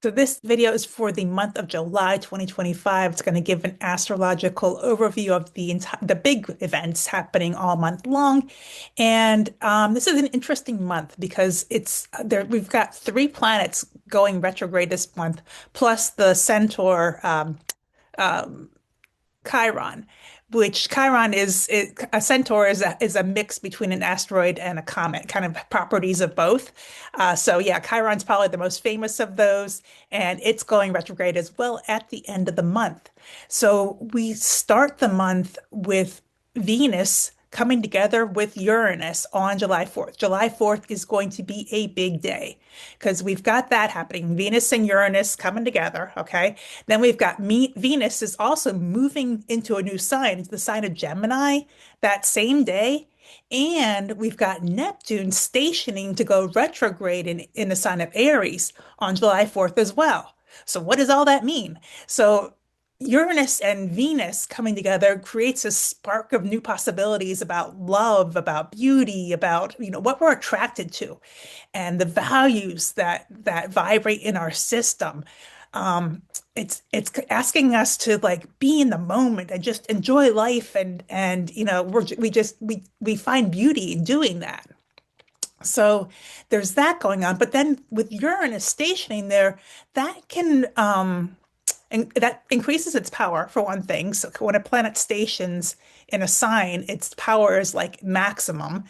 So this video is for the month of July 2025. It's going to give an astrological overview of the big events happening all month long. And this is an interesting month because it's there. We've got three planets going retrograde this month, plus the Centaur um, Chiron, which Chiron a centaur is a mix between an asteroid and a comet, kind of properties of both. So yeah, Chiron's probably the most famous of those, and it's going retrograde as well at the end of the month. So we start the month with Venus coming together with Uranus on July 4th. July 4th is going to be a big day because we've got that happening. Venus and Uranus coming together, okay? Then we've got Venus is also moving into a new sign, the sign of Gemini, that same day. And we've got Neptune stationing to go retrograde in the sign of Aries on July 4th as well. So what does all that mean? So Uranus and Venus coming together creates a spark of new possibilities about love, about beauty, about, what we're attracted to and the values that vibrate in our system. It's asking us to like be in the moment and just enjoy life and we find beauty in doing that. So there's that going on. But then with Uranus stationing there, that can and that increases its power for one thing. So when a planet stations in a sign, its power is like maximum.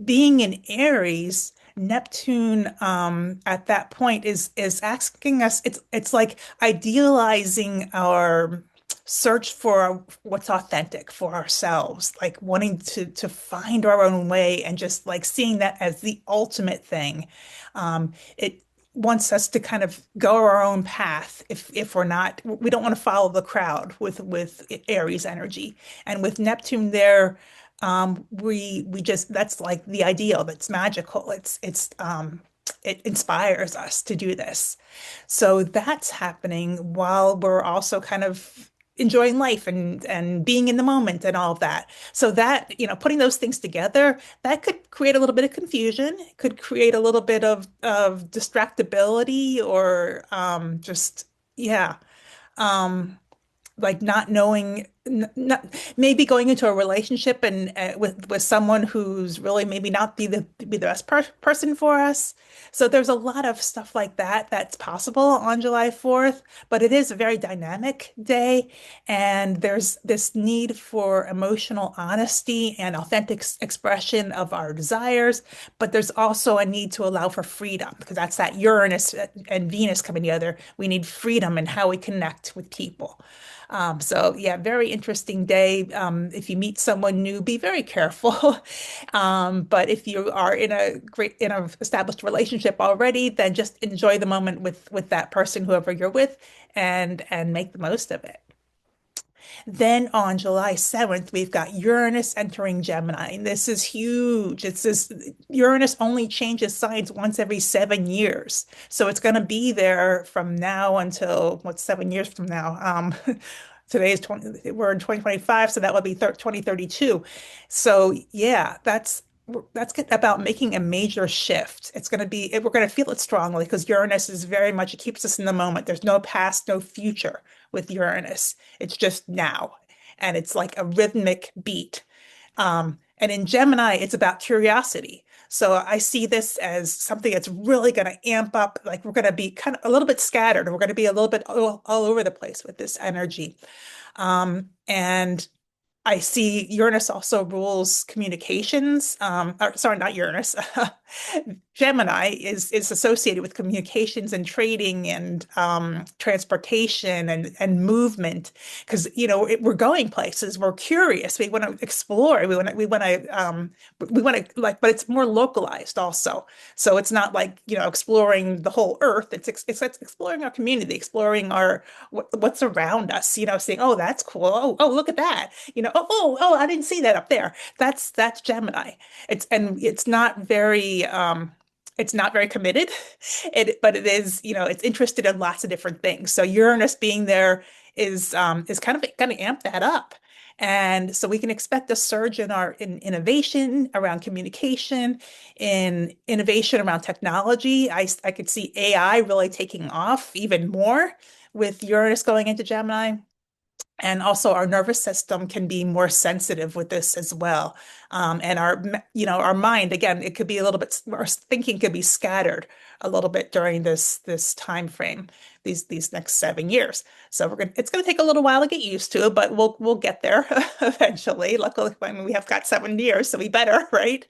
Being in Aries, Neptune at that point is asking us, it's like idealizing our search for what's authentic for ourselves, like wanting to find our own way and just like seeing that as the ultimate thing. It wants us to kind of go our own path if we don't want to follow the crowd with Aries energy. And with Neptune there, we just that's like the ideal, that's magical. It inspires us to do this. So that's happening while we're also kind of enjoying life and being in the moment and all of that. So that, putting those things together, that could create a little bit of confusion, could create a little bit of distractibility or just, yeah. Um, like not knowing, not maybe going into a relationship and with someone who's really maybe not be the best person for us. So there's a lot of stuff like that that's possible on July 4th, but it is a very dynamic day, and there's this need for emotional honesty and authentic expression of our desires, but there's also a need to allow for freedom because that's that Uranus and Venus coming together. We need freedom in how we connect with people. So yeah, very interesting day. If you meet someone new, be very careful. But if you are in a established relationship already, then just enjoy the moment with that person, whoever you're with, and make the most of it. Then on July 7th, we've got Uranus entering Gemini. And this is huge. It's this Uranus only changes signs once every 7 years. So it's going to be there from now until, what's 7 years from now? Today is 20, we're in 2025, so that would be 2032. So yeah, about making a major shift. It's going to be, we're going to feel it strongly because Uranus is very much, it keeps us in the moment. There's no past, no future with Uranus. It's just now. And it's like a rhythmic beat. And in Gemini, it's about curiosity. So I see this as something that's really going to amp up. Like we're going to be kind of a little bit scattered. We're going to be a little bit all over the place with this energy. And I see Uranus also rules communications. Or, sorry, not Uranus. Gemini is associated with communications and trading and transportation and movement because we're going places. We're curious. We want to explore. We want to like, but it's more localized also. So it's not like exploring the whole Earth. It's exploring our community, exploring what's around us. Saying, oh, that's cool. Oh, look at that. Oh, I didn't see that up there. That's Gemini. It's not very committed. But it is, it's interested in lots of different things. So Uranus being there is kind of going to amp that up. And so we can expect a surge in our in innovation around communication, in innovation around technology. I could see AI really taking off even more with Uranus going into Gemini. And also our nervous system can be more sensitive with this as well. And our mind, again, it could be a little bit, our thinking could be scattered a little bit during this time frame, these next 7 years. So it's gonna take a little while to get used to, but we'll get there eventually. Luckily, I mean, we have got 7 years, so we better, right?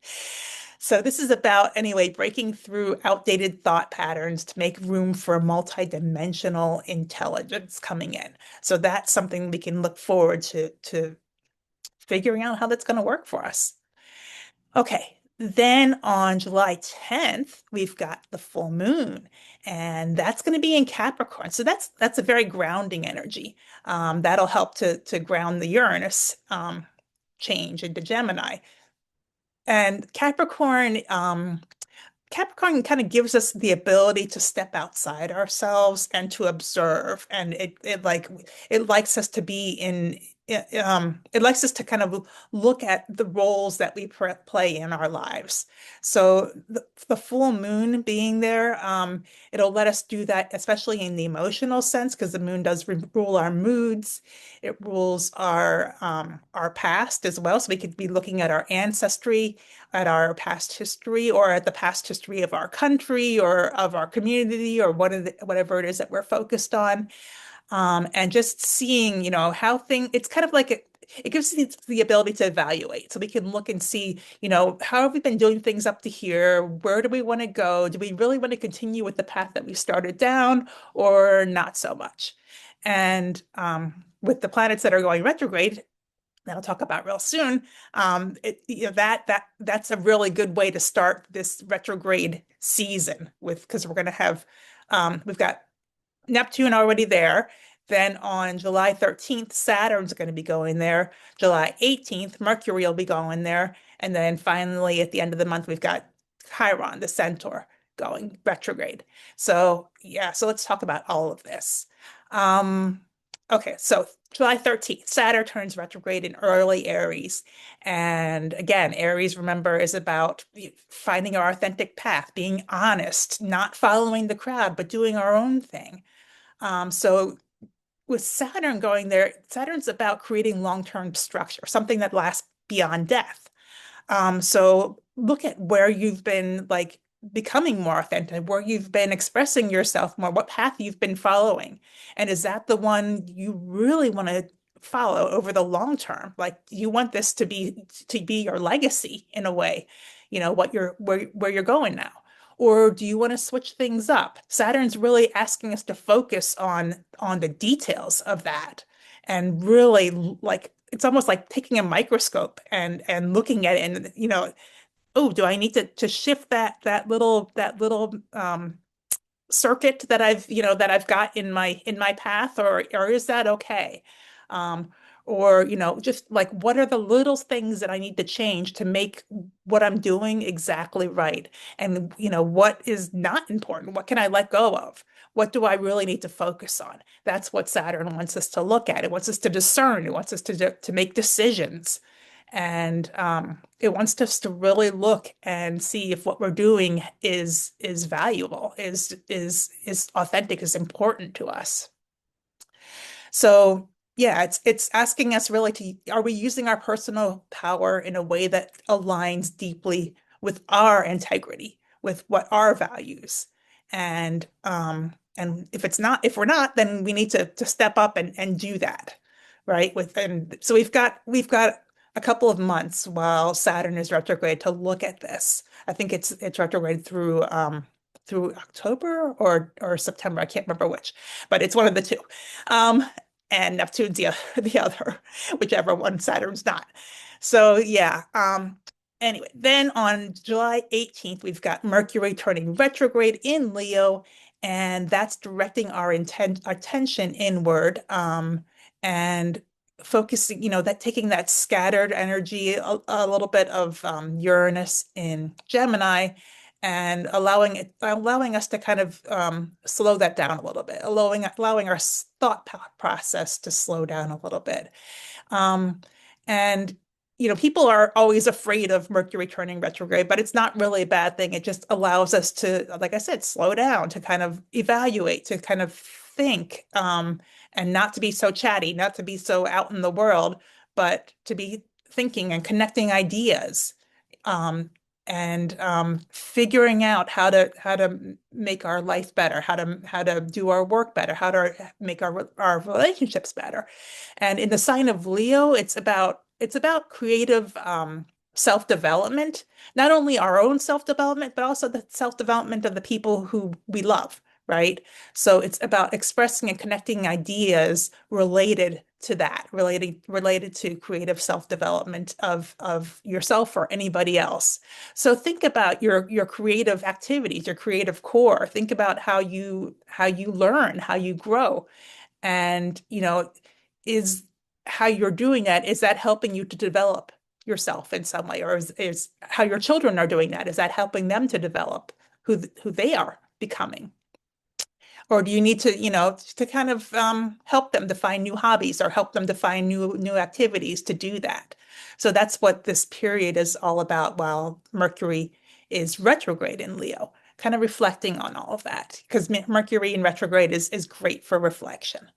So this is about, anyway, breaking through outdated thought patterns to make room for multidimensional intelligence coming in. So that's something we can look forward to figuring out how that's going to work for us. Okay. Then on July 10th, we've got the full moon, and that's going to be in Capricorn. So that's a very grounding energy. That'll help to ground the Uranus change into Gemini. And Capricorn kind of gives us the ability to step outside ourselves and to observe. And it likes us to be it likes us to kind of look at the roles that we play in our lives. So the full moon being there, it'll let us do that, especially in the emotional sense, because the moon does rule our moods. It rules our past as well. So we could be looking at our ancestry, at our past history, or at the past history of our country or of our community, or whatever it is that we're focused on. And just seeing, how it's kind of like it gives us the ability to evaluate. So we can look and see, how have we been doing things up to here? Where do we want to go? Do we really want to continue with the path that we started down, or not so much? And with the planets that are going retrograde, that I'll talk about real soon, that's a really good way to start this retrograde season with, because we're going to have we've got Neptune already there. Then on July 13th, Saturn's going to be going there. July 18th, Mercury will be going there. And then finally, at the end of the month, we've got Chiron, the centaur, going retrograde. So, yeah, so let's talk about all of this. Um, okay, so July 13th, Saturn turns retrograde in early Aries. And again, Aries, remember, is about finding our authentic path, being honest, not following the crowd, but doing our own thing. So with Saturn going there, Saturn's about creating long-term structure, something that lasts beyond death. So look at where you've been like becoming more authentic, where you've been expressing yourself more, what path you've been following. And is that the one you really want to follow over the long term? Like you want this to be your legacy in a way, what you're where you're going now. Or do you want to switch things up? Saturn's really asking us to focus on the details of that and really like it's almost like taking a microscope and looking at it and oh, do I need to shift that little circuit that I've got in my path, or is that okay? Um, or just like what are the little things that I need to change to make what I'm doing exactly right? And what is not important? What can I let go of? What do I really need to focus on? That's what Saturn wants us to look at. It wants us to discern. It wants us to make decisions. And it wants us to really look and see if what we're doing is valuable, is authentic, is important to us. So yeah, it's asking us really are we using our personal power in a way that aligns deeply with our integrity, with what our values? And if we're not, then we need to step up and do that, right? And so we've got a couple of months while Saturn is retrograde to look at this. I think it's retrograde through October or September. I can't remember which, but it's one of the two. Um, and Neptune's the other, whichever one Saturn's not. So yeah. Anyway, then on July 18th, we've got Mercury turning retrograde in Leo, and that's directing our attention inward, and focusing, that taking that scattered energy, a little bit of Uranus in Gemini, and allowing us to kind of slow that down a little bit, allowing our thought process to slow down a little bit. Um, And, people are always afraid of Mercury turning retrograde, but it's not really a bad thing. It just allows us to, like I said, slow down, to kind of evaluate, to kind of think, and not to be so chatty, not to be so out in the world, but to be thinking and connecting ideas, um, and figuring out how to make our life better, how to do our work better, how to make our relationships better. And in the sign of Leo, it's about creative self-development, not only our own self-development, but also the self-development of the people who we love, right? So it's about expressing and connecting ideas related to that, related to creative self-development of yourself or anybody else. So think about your creative activities, your creative core. Think about how you learn, how you grow. And, is how you're doing that, is that helping you to develop yourself in some way? Or is how your children are doing that, is that helping them to develop who they are becoming? Or do you need to, to kind of help them to find new hobbies or help them to find new activities to do that? So that's what this period is all about while Mercury is retrograde in Leo, kind of reflecting on all of that, because Mercury in retrograde is great for reflection.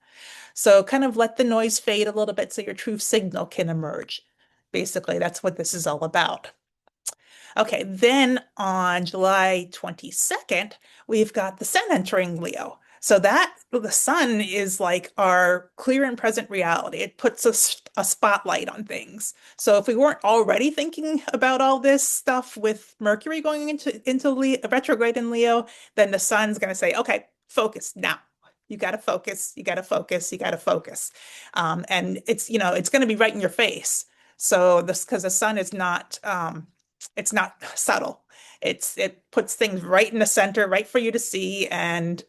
So kind of let the noise fade a little bit so your true signal can emerge. Basically, that's what this is all about. Okay, then on July 22nd, we've got the sun entering Leo. So that the sun is like our clear and present reality. It puts a spotlight on things. So if we weren't already thinking about all this stuff with Mercury going into Leo, retrograde in Leo, then the sun's going to say, "Okay, focus now. You got to focus. You got to focus. You got to focus." And it's going to be right in your face. So this, because the sun is not it's not subtle. It puts things right in the center, right for you to see. And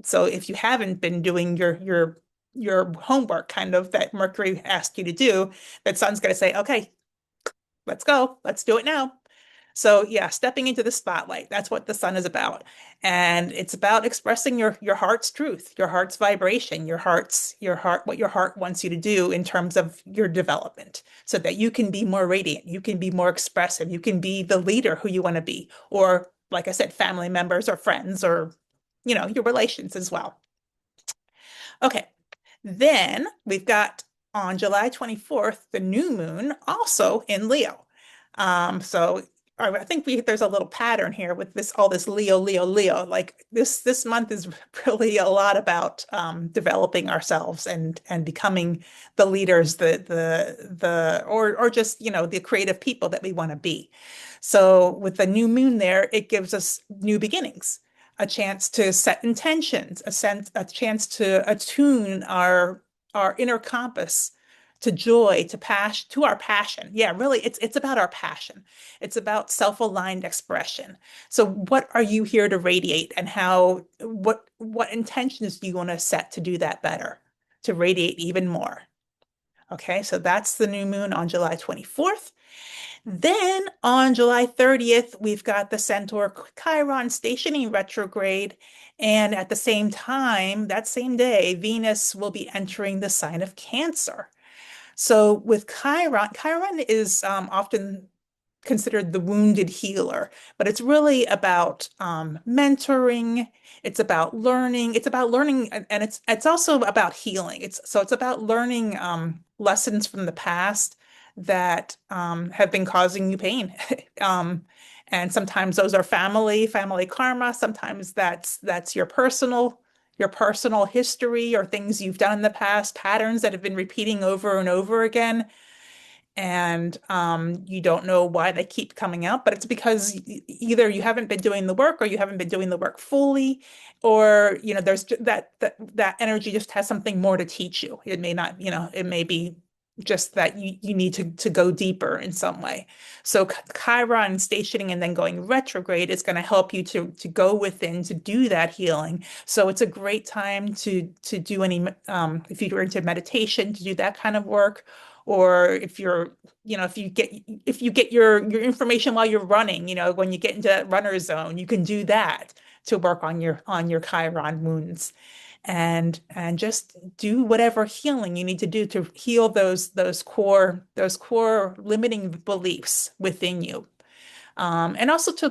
so if you haven't been doing your homework, kind of, that Mercury asked you to do, that sun's going to say, "Okay, let's go. Let's do it now." So yeah, stepping into the spotlight, that's what the sun is about. And it's about expressing your heart's truth, your heart's vibration, what your heart wants you to do in terms of your development, so that you can be more radiant, you can be more expressive, you can be the leader who you want to be, or like I said, family members or friends, or your relations as well. Okay. Then we've got on July 24th, the new moon also in Leo. So I think there's a little pattern here with all this Leo, Leo, Leo. Like this month is really a lot about developing ourselves and becoming the leaders, or just, the creative people that we want to be. So with the new moon there, it gives us new beginnings, a chance to set intentions, a chance to attune our inner compass to joy, to passion, to our passion. Yeah, really, it's about our passion. It's about self-aligned expression. So what are you here to radiate, and what intentions do you want to set to do that better, to radiate even more? Okay, so that's the new moon on July 24th. Then on July 30th, we've got the Centaur Chiron stationing retrograde. And at the same time, that same day, Venus will be entering the sign of Cancer. So with Chiron is often considered the wounded healer, but it's really about mentoring. It's about learning, and it's also about healing. It's about learning lessons from the past that have been causing you pain. Um, and sometimes those are family karma. Sometimes that's your personal history, or things you've done in the past, patterns that have been repeating over and over again. And you don't know why they keep coming out, but it's because either you haven't been doing the work, or you haven't been doing the work fully, or there's that energy just has something more to teach you. It may not, it may be just that you need to go deeper in some way. So Chiron stationing and then going retrograde is going to help you to go within, to do that healing. So it's a great time to do any if you're into meditation, to do that kind of work. Or if you get your information while you're running, when you get into that runner zone, you can do that to work on your Chiron wounds. and just do whatever healing you need to do to heal those core limiting beliefs within you. And also to,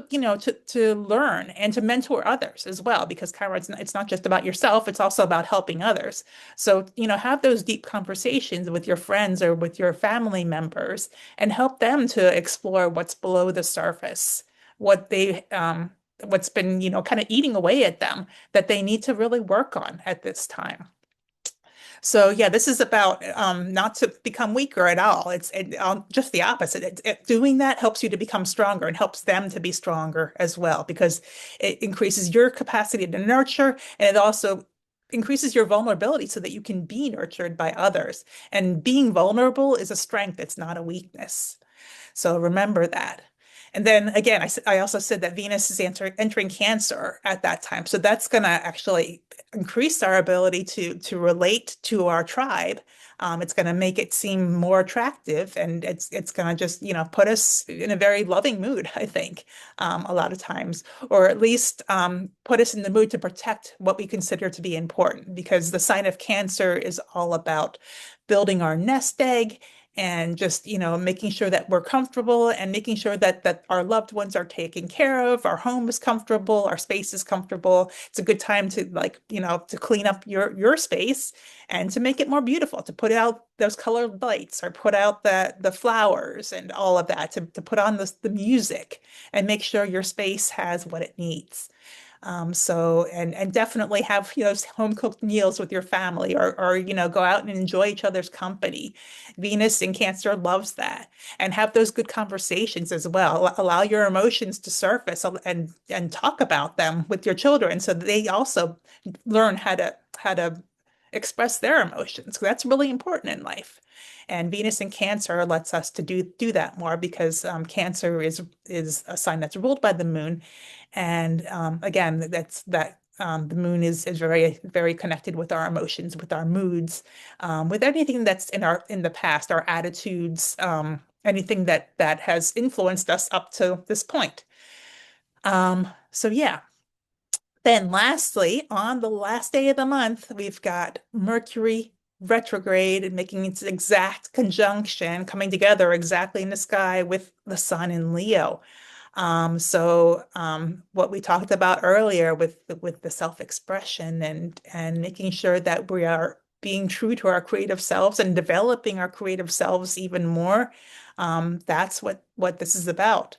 to learn and to mentor others as well, because Chiron, it's not just about yourself, it's also about helping others. So, have those deep conversations with your friends or with your family members and help them to explore what's below the surface, what's been, kind of eating away at them that they need to really work on at this time. So yeah, this is about not to become weaker at all. It's just the opposite. Doing that helps you to become stronger and helps them to be stronger as well because it increases your capacity to nurture and it also increases your vulnerability so that you can be nurtured by others. And being vulnerable is a strength, it's not a weakness. So remember that. And then again, I also said that Venus is entering Cancer at that time. So that's going to actually increase our ability to relate to our tribe. It's going to make it seem more attractive, and it's going to just put us in a very loving mood, I think, a lot of times, or at least put us in the mood to protect what we consider to be important, because the sign of Cancer is all about building our nest egg and just making sure that we're comfortable and making sure that our loved ones are taken care of, our home is comfortable, our space is comfortable. It's a good time to to clean up your space and to make it more beautiful, to put out those colored lights or put out the flowers and all of that, to put on the music and make sure your space has what it needs. So and definitely have home cooked meals with your family, or go out and enjoy each other's company. Venus in Cancer loves that, and have those good conversations as well. Allow your emotions to surface and talk about them with your children so that they also learn how to express their emotions. That's really important in life. And Venus in Cancer lets us to do that more because Cancer is a sign that's ruled by the moon, and again, the moon is very very connected with our emotions, with our moods, with anything that's in the past, our attitudes, anything that has influenced us up to this point. So yeah. Then lastly, on the last day of the month, we've got Mercury retrograde and making its exact conjunction, coming together exactly in the sky with the sun in Leo. What we talked about earlier with the self-expression and making sure that we are being true to our creative selves and developing our creative selves even more, that's what this is about.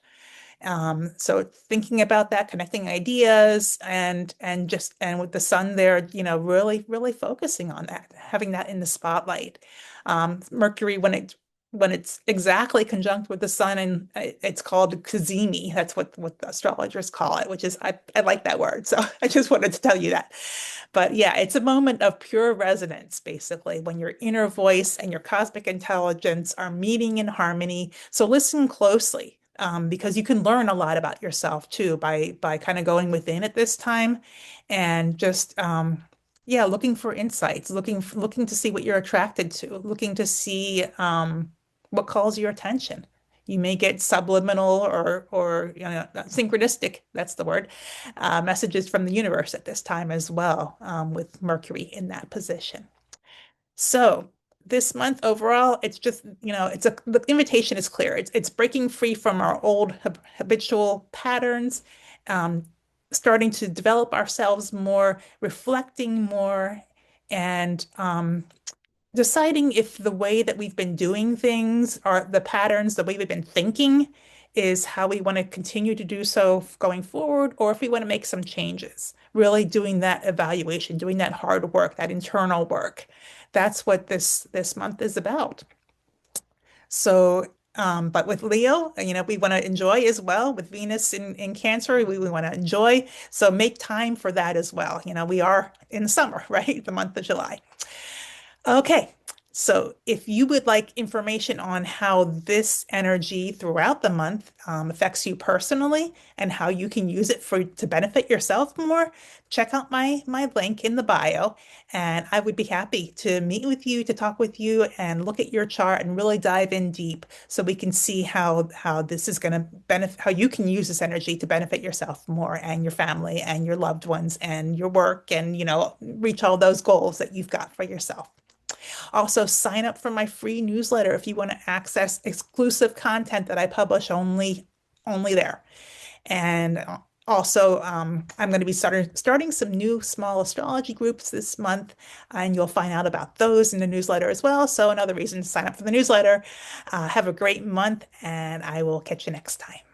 So thinking about that, connecting ideas and with the sun there, really, really focusing on that, having that in the spotlight. Mercury, when it's exactly conjunct with the sun, and it's called cazimi. That's what the astrologers call it, which is I like that word. So I just wanted to tell you that. But yeah, it's a moment of pure resonance, basically, when your inner voice and your cosmic intelligence are meeting in harmony. So listen closely, because you can learn a lot about yourself too by kind of going within at this time and just yeah, looking for insights, looking to see what you're attracted to, looking to see what calls your attention. You may get subliminal or synchronistic, that's the word, messages from the universe at this time as well, with Mercury in that position. So this month overall, it's just, the invitation is clear. It's breaking free from our old habitual patterns, um, starting to develop ourselves more, reflecting more, and deciding if the way that we've been doing things or the patterns, the way we've been thinking is how we want to continue to do so going forward, or if we want to make some changes. Really doing that evaluation, doing that hard work, that internal work. That's what this month is about. So, but with Leo, we want to enjoy as well. With Venus in Cancer, we want to enjoy. So make time for that as well. We are in summer, right? The month of July. Okay. So, if you would like information on how this energy throughout the month affects you personally and how you can use it for to benefit yourself more, check out my link in the bio, and I would be happy to meet with you, to talk with you, and look at your chart and really dive in deep so we can see how this is going to benefit, how you can use this energy to benefit yourself more and your family and your loved ones and your work and reach all those goals that you've got for yourself. Also, sign up for my free newsletter if you want to access exclusive content that I publish only there. And also, I'm going to be starting some new small astrology groups this month, and you'll find out about those in the newsletter as well. So another reason to sign up for the newsletter. Have a great month, and I will catch you next time.